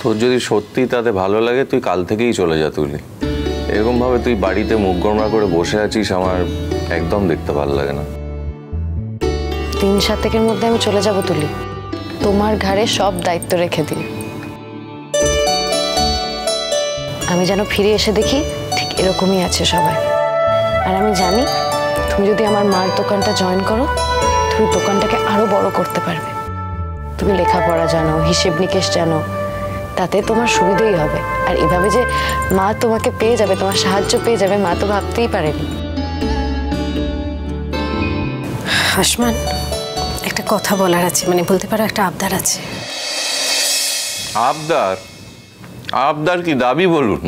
তোর যদি সত্যি তাতে ভালো লাগে তুই কাল থেকেই চলে যা তুলি। এরকম ভাবে তুই বাড়িতে মুখ গোমড়া করে বসে আছিস আমার একদম দেখতে ভালো লাগে না। 3-7 দিনের মধ্যে আমি চলে যাব তুলি, তোমার ঘাড়ে সব দায়িত্ব রেখে দিয়ে। আমি যেন ফিরে এসে দেখি ঠিক এরকমই আছে সবাই। আর আমি জানি তুমি যদি আমার মার দোকানটা জয়েন করো তুমি দোকানটাকে আরো বড় করতে পারবে। তুমি লেখাপড়া জানো, হিসেব নিকেশ জানো, তাতে তোমার সুবিধেই হবে। আর এভাবে যে মা তোমাকে পেয়ে যাবে, তোমার সাহায্য পেয়ে যাবে, মা তো ভাবতেই পারেনি। আসমান, একটা কথা বলার আছে, মানে বলতে পারো একটা আবদার আছে। আবদার? আবদার কি, দাবি বলুন।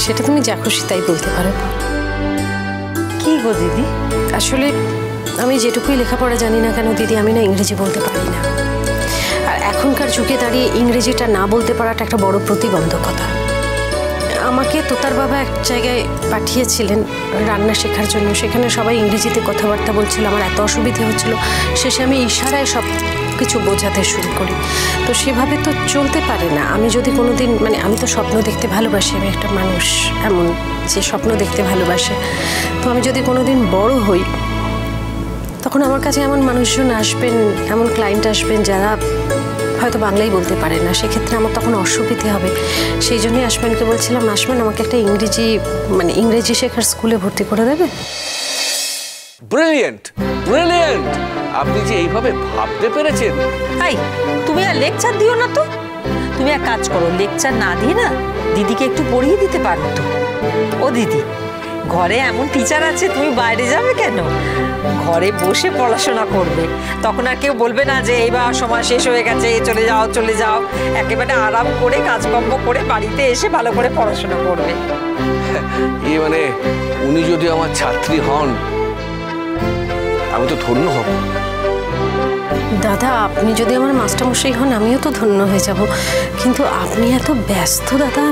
সেটা তুমি যা খুশি তাই বলতে পারো। কি গো দিদি? আসলে আমি যেটুকুই লেখাপড়া জানি না কেন দিদি, আমি না ইংরেজি বলতে পারি না। আর এখনকার যুগে দাঁড়িয়ে ইংরেজিটা না বলতে পারাটা একটা বড় প্রতিবন্ধকতা। আমাকে তোতার বাবা এক জায়গায় পাঠিয়েছিলেন রান্না শেখার জন্য, সেখানে সবাই ইংরেজিতে কথাবার্তা বলছিল, আমার এত অসুবিধে হচ্ছিল। শেষে আমি ইশারায় সব কিছু বোঝাতে শুরু করি। তো সেভাবে তো চলতে পারে না। আমি যদি কোনোদিন, মানে আমি তো স্বপ্ন দেখতে ভালোবাসি, আমি একটা মানুষ এমন যে স্বপ্ন দেখতে ভালোবাসে। তো আমি যদি কোনোদিন বড় হই তখন আমার কাছে এমন মানুষজন আসবেন, এমন ক্লায়েন্ট আসবেন যারা হয়তো বাংলাই বলতে পারে না, সেক্ষেত্রে আমার তখন অসুবিধে হবে। সেই জন্যই আসমানকে বলছিলাম, আসমান আমাকে একটা ইংরেজি শেখার স্কুলে ভর্তি করে দেবে। Brilliant, brilliant! আপনি যে এইভাবে ভাবতে পেরেছেন। হাই, তুমি আর লেকচার দিও না তো। তুমি এক কাজ করো, লেকচার না দিয়ে না দিদিকে একটু পড়িয়ে দিতে পারো তো। ও দিদি, ঘরে এমন টিচার আছে, তুমি বাইরে যাবে কেন? ঘরে বসে পড়াশোনা করবে, তখন আর কেউ বলবে না যে এইবার সময় শেষ হয়ে গেছে, চলে যাও চলে যাও। একেবারে আরাম করে কাজকর্ম করে বাড়িতে এসে ভালো করে পড়াশোনা করবে। মানে উনি যদি আমার ছাত্রী হন আমি তো ধন্য হব। দাদা, আপনি যদি আমার মাস্টারমশাই হন আমিও তো ধন্য হয়ে যাব, কিন্তু আপনি এত ব্যস্ত দাদা।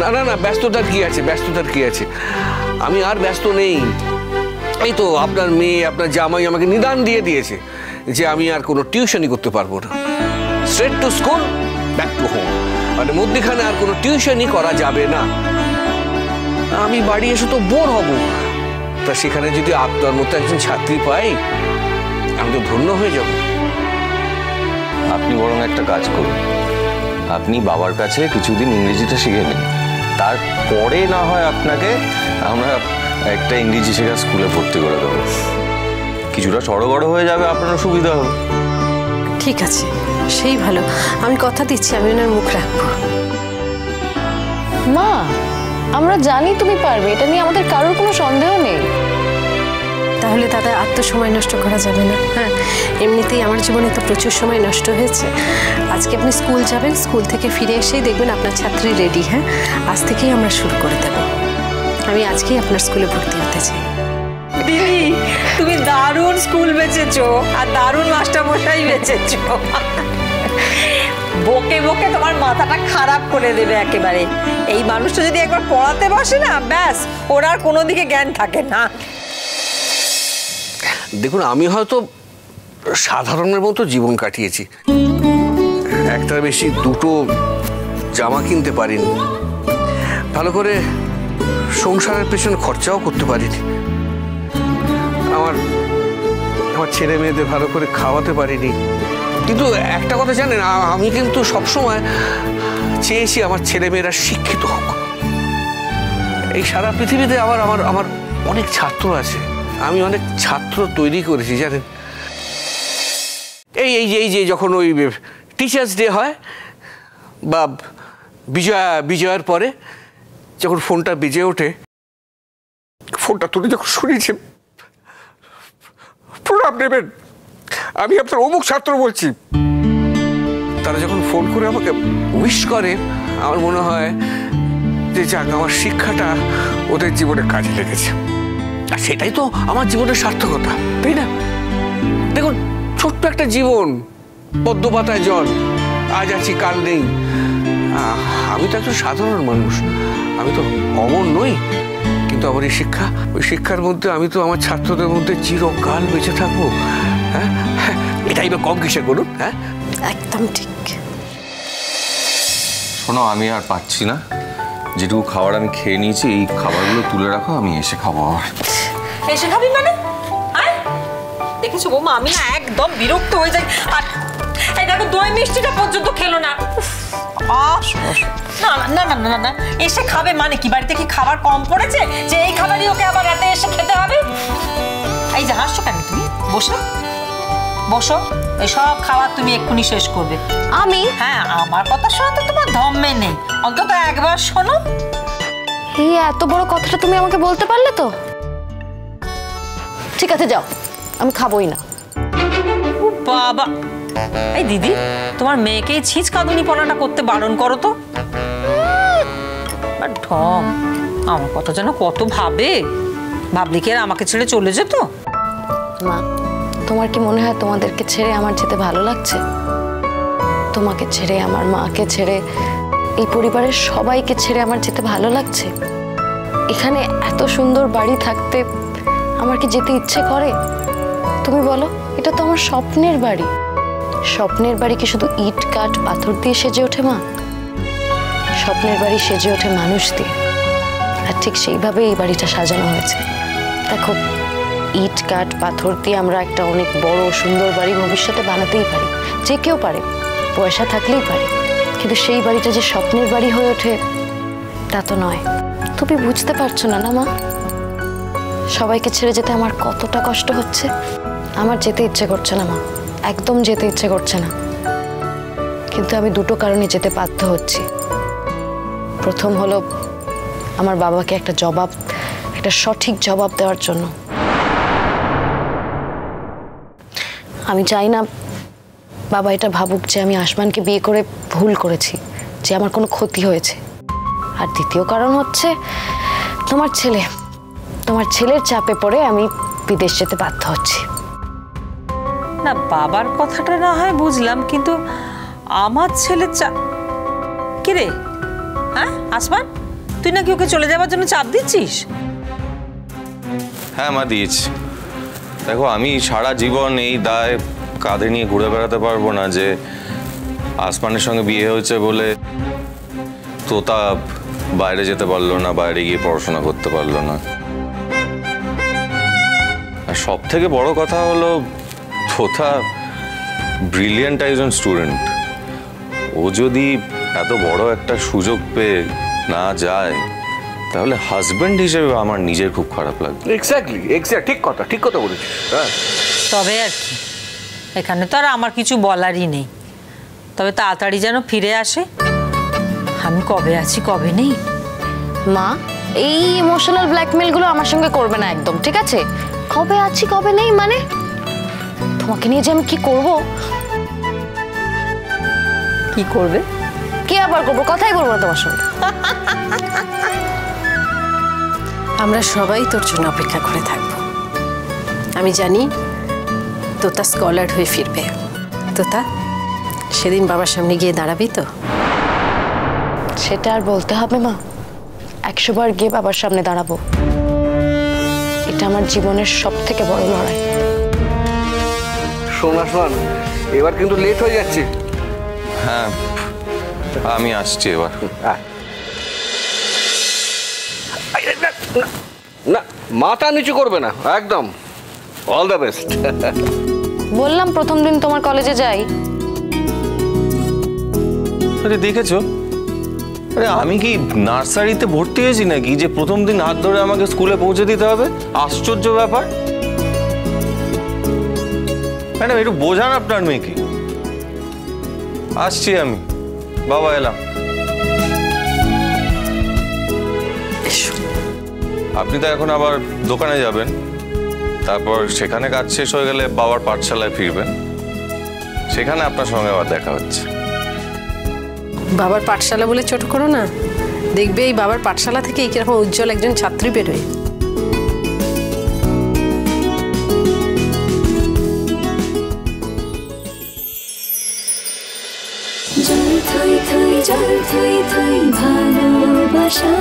না না না, ব্যস্ততার কি আছে, ব্যস্ততার কি আছে? আমি আর ব্যস্ত নেই। এই তো আপনার মেয়ে, আপনার জামাই আমাকে নিদান দিয়ে দিয়েছে যে আমি আর কোনো টিউশনই করতে পারবো না। Straight to school, back to home, মানে মধ্যখানে আর কোনো টিউশনই করা যাবে না। আমি বাড়ি এসে তো বোর হব, তা সেখানে যদি আপনার মতো একজন ছাত্রী পাই আমি তো ধন্য হয়ে যাব। আপনি বরং একটা কাজ করুন, আপনি বাবার কাছে কিছুদিন ইংরেজিটা শিখে নিন, তারপরে না হয় আপনাকে আমরা একটা ইংরেজি শেখার স্কুলে ভর্তি করে দেবো। কিছুটা সড়গড় হয়ে যাবে, আপনারও সুবিধা হবে। ঠিক আছে, সেই ভালো। আমি কথা দিচ্ছি আমি ওনার মুখ রাখবো। মা, আমরা জানি তুমি পারবে, এটা নিয়ে আমাদের কারোর কোনো সন্দেহ নেই। তাহলে দাদা আর তো সময় নষ্ট করা যাবে না। হ্যাঁ, এমনিতেই আমার জীবনে তো প্রচুর সময় নষ্ট হয়েছে। আজকে আপনি স্কুল যাবেন, স্কুল থেকে ফিরে এসেই দেখবেন আপনার ছাত্রী রেডি। হ্যাঁ, আজ থেকেই আমরা শুরু করে দেব। আমি আজকেই আপনার স্কুলে ভর্তি হতে চাই। দিদি, তুমি দারুণ স্কুল বেচেছো আর দারুণ মাস্টারমশাই বেচেছো। বকে বকে তোমার মাথাটা খারাপ করে দেবে একেবারে। এই মানুষটা যদি একবার পড়াতে বসে না, ব্যাস ওর আর কোনো দিকে জ্ঞান থাকে না। দেখুন, আমি হয়তো সাধারণের মতো জীবন কাটিয়েছি, একটার বেশি দুটো জামা কিনতে পারিনি, ভালো করে সংসারের পেছনে খরচাও করতে পারিনি, আমার ছেলে মেয়েদের ভালো করে খাওয়াতে পারিনি। কিন্তু একটা কথা জানেন, আমি কিন্তু সবসময় চেয়েছি আমার ছেলে মেয়েরা শিক্ষিত হোক। এই সারা পৃথিবীতে আমার আমার আমার অনেক ছাত্র আছে, আমি অনেক ছাত্র তৈরি করেছি জানেন। এই যে যখন ওই টিচার্স ডে হয় বা বিজয়ের পরে যখন ফোনটা বেজে ওঠে, ফোনটা তুলে যখন শুনেছি প্রণাম নেবেন, আমি আপনার অমুক ছাত্র বলছি, তারা যখন ফোন করে আমাকে উইশ করে, আমার মনে হয় যে যাক, আমার শিক্ষাটা ওদের জীবনে কাজে লেগেছে। আর সেটাই তো আমার জীবনের সার্থকতা, তাই না? দেখুন, ছোট্ট একটা জীবন, পদ্ম পাতায় জল, আজ আছি কাল নেই। আমি তো একজন সাধারণ মানুষ, আমি তো অমর নই, কিন্তু আমার এই শিক্ষা, ওই শিক্ষার মধ্যে আমি তো আমার ছাত্রদের মধ্যে চিরকাল বেঁচে থাকবো। হ্যাঁ, এটাই বা কম কিসের বলুন? হ্যাঁ, একদম ঠিক। শোনো, আমি আর পাচ্ছি না, যেটুকু খাবার আমি খেয়ে নিয়েছি এই খাবারগুলো তুলে রাখো, আমি এসে খাবো। আবার এসে খাবি মানে? দেখেছো বৌমা, আমি না একদম বিরক্ত হয়ে যাই। আর এই দেখো দই মিষ্টিটা পর্যন্ত খেলো না। না না না না না, এসে খাবে মানে কি? বাড়িতে কি খাবার কম পড়েছে যে এই খাবারই ওকে আবার রাতে এসে খেতে হবে? এই যে হাসছো কেন তুমি? বসো বসো, এই সব খাবার তুমি এক্ষুনি শেষ করবে। আমি? হ্যাঁ, আমার কথা শোনা তো তোমার ধম্মে নেই, অন্তত একবার শোনো। এই এত বড় কথাটা তুমি আমাকে বলতে পারলে তো? ঠিক আছে যাও, আমি খাবোই না। বাবা, এই দিদি, তোমার মেয়েকে ছিচ কাঁদুনি পনাটা করতে বারণ করো তো। ঢং, আমার কথা যেন কত ভাবে। ভাবলি কি আর আমাকে ছেড়ে চলে যেত? মা, তোমার কি মনে হয় তোমাদেরকে ছেড়ে আমার যেতে ভালো লাগছে? তোমাকে ছেড়ে, আমার মাকে ছেড়ে, এই পরিবারের সবাইকে ছেড়ে আমার যেতে ভালো লাগছে? এখানে এত সুন্দর বাড়ি থাকতে আমার কি যেতে ইচ্ছে করে? তুমি বলো, এটা তো আমার স্বপ্নের বাড়ি। স্বপ্নের বাড়ি কি শুধু ইট কাঠ পাথর দিয়ে সেজে ওঠে মা? স্বপ্নের বাড়ি সেজে ওঠে মানুষ দিয়ে। আর ঠিক সেইভাবে এই বাড়িটা সাজানো হয়েছে। দেখো, ইট কাঠ পাথর দিয়ে আমরা একটা অনেক বড় সুন্দর বাড়ি ভবিষ্যতে বানাতেই পারি, যে কেউ পারে, পয়সা থাকলেই পারে। কিন্তু সেই বাড়িটা যে স্বপ্নের বাড়ি হয়ে ওঠে তা তো নয়। তুমি বুঝতে পারছো না না মা, সবাইকে ছেড়ে যেতে আমার কতটা কষ্ট হচ্ছে। আমার যেতে ইচ্ছে করছে না মা, একদম যেতে ইচ্ছে করছে না। কিন্তু আমি দুটো কারণে যেতে বাধ্য হচ্ছি। প্রথম হলো আমার বাবাকে একটা সঠিক জবাব দেওয়ার জন্য। আমি চাই না বাবা এটা ভাবুক যে আমি আসমানকে বিয়ে করে ভুল করেছি, যে আমার কোনো ক্ষতি হয়েছে। আর দ্বিতীয় কারণ হচ্ছে তোমার ছেলের চাপে পড়ে আমি বিদেশ যেতে বাধ্য হচ্ছি। না, বাবার কথাটা না হয় বুঝলাম, কিন্তু আমার ছেলের চাপ কি রে? হ্যাঁ আসমান, তুই নাকি ওকে চলে যাওয়ার জন্য চাপ দিচ্ছিস? হ্যাঁ মা, দিয়েছি। দেখো, আমি সারা জীবন এই দায় কাঁধে নিয়ে ঘুরে বেড়াতে পারবো না যে আসমানের সঙ্গে বিয়ে হয়েছে বলে তোতা বাইরে যেতে পারলো না, বাইরে গিয়ে পড়াশোনা করতে পারলো না। আর সব থেকে বড় কথা হলো, তোতা ব্রিলিয়ান্ট একজন স্টুডেন্ট। ও যদি এত বড় একটা সুযোগ পেয়ে না যায়, তাহলে হাজবেন্ড হিসেবে আমার নিজের খুব খারাপ লাগবে। এক্স্যাক্টলি, ঠিক কথা বলেছিস। হ্যাঁ, তবে আর কি, এখানে তো আর আমার কিছু বলারই নেই। তবে তাড়াতাড়ি যেন ফিরে আসে। আমি কবে আছি কবে নেই। মা, এই ইমোশনাল ব্ল্যাকমেলগুলো আমার সঙ্গে করবে না একদম, ঠিক আছে? কবে আছি কবে নেই মানে? তোমাকে নিয়ে যে আমি কি করব? কি করবে? কি আবার করবো? কথাই বলবো না তোমার সঙ্গে। আমরা সবাই তোর জন্য অপেক্ষা করে থাকবো। আমি জানি তোতা স্কলার হয়ে ফিরবে। তোতা, সেদিন বাবার সামনে গিয়ে দাঁড়াবি তো? সেটা আর বলতে হবে মা? 100 বার গিয়ে বাবার সামনে দাঁড়াবো। এটা আমার জীবনের সব থেকে বড় লড়াই। শোন আসমান, এবার কিন্তু লেট হয়ে যাচ্ছে। হ্যাঁ, আমি আসছি এবার। না, মাথা নিচু করবে না একদম। All the best. বললাম প্রথম দিন তোমার কলেজে যাই। আরে দেখেছো, আরে আমি কি নার্সারিতে ভর্তি হয়েছি নাকি যে প্রথম দিন হাত ধরে আমাকে স্কুলে পৌঁছে দিতে হবে? আশ্চর্য ব্যাপার। ম্যাডাম, একটু বোঝান আপনার মেয়েকে। আসছি আমি, বাবা এলাম। আপনি তো এখন আবার দোকানে যাবেন, তারপর সেখানে কাজ শেষ হয়ে গেলে বাবার পাঠশালায় ফিরবেন। সেখানে আপনার সঙ্গে আবার দেখা হচ্ছে। বাবার পাঠশালা বলে ছোট করো না, দেখবে এই বাবার পাঠশালা থেকে কিরকম উজ্জ্বল একজন ছাত্রী বেরোয়। জল থই থই জল থই থই ভালোবাসা।